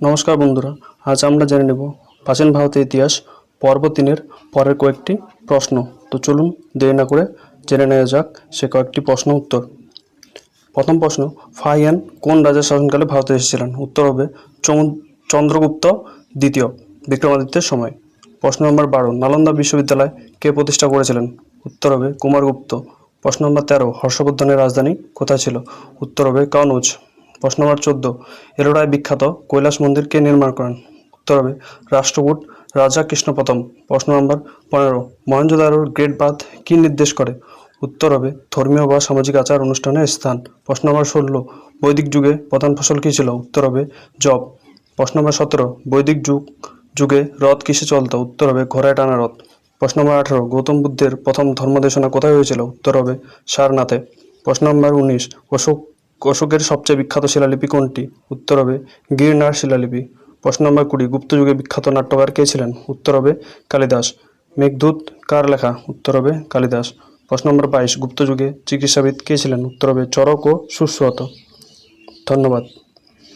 নমস্কার বন্ধুরা, আজ আমরা জেনে নেব প্রাচীন ভারতের ইতিহাস পর্ব 3-এর পরের কয়েকটি প্রশ্ন। তো চলুন দেরি না করে জেনে নেওয়া যাক সে কয়েকটি প্রশ্ন উত্তর। প্রথম প্রশ্ন, ফাহিয়ান কোন রাজার শাসনকালে ভারতে এসেছিলেন? উত্তর হবে চন্দ্রগুপ্ত দ্বিতীয় বিক্রমাদিত্যের সময়। প্রশ্ন নম্বর 12, নালন্দা বিশ্ববিদ্যালয় কে প্রতিষ্ঠা করেছিলেন? উত্তর হবে কুমারগুপ্ত। প্রশ্ন নম্বর 13, হর্ষবর্ধনের রাজধানী কোথায় ছিল? উত্তর হবে কানৌজ। প্রশ্ন নম্বর 14, এলোরায় বিখ্যাত কৈলাস মন্দির কে নির্মাণ করেন? উত্তর হবে রাষ্ট্রকূট রাজা কৃষ্ণ প্রথম। প্রশ্ন নম্বর 15, মহেঞ্জোদারোর গ্রেট বাথ কি নির্দেশ করে? উত্তর হবে ধর্মীয় বা সামাজিক আচার অনুষ্ঠানের স্থান। প্রশ্ন নম্বর 16, বৈদিক যুগে প্রধান ফসল কী ছিল? উত্তর হবে যব। প্রশ্ন নম্বর 17, বৈদিক যুগে রথ কিসে চলতো? উত্তর হবে ঘোড়ায় টানা রথ। প্রশ্ন নম্বর 18, গৌতম বুদ্ধের প্রথম ধর্মদেশনা কোথায় হয়েছিল? উত্তর হবে সারনাথে। প্রশ্ন নম্বর 19, অশোকের সবচেয়ে বিখ্যাত শিলালিপি কোনটি? উত্তর হবে গিরনার শিলালিপি। প্রশ্ন নম্বর 20, গুপ্ত যুগে বিখ্যাত নাট্যকার কে ছিলেন? উত্তর হবে কালিদাস। মেঘদূত কার লেখা? উত্তর হবে কালিদাস। প্রশ্ন নম্বর 22, গুপ্ত যুগে চিকিৎসাবিদ কে ছিলেন? উত্তর হবে চরক ও সুশ্রুত। ধন্যবাদ।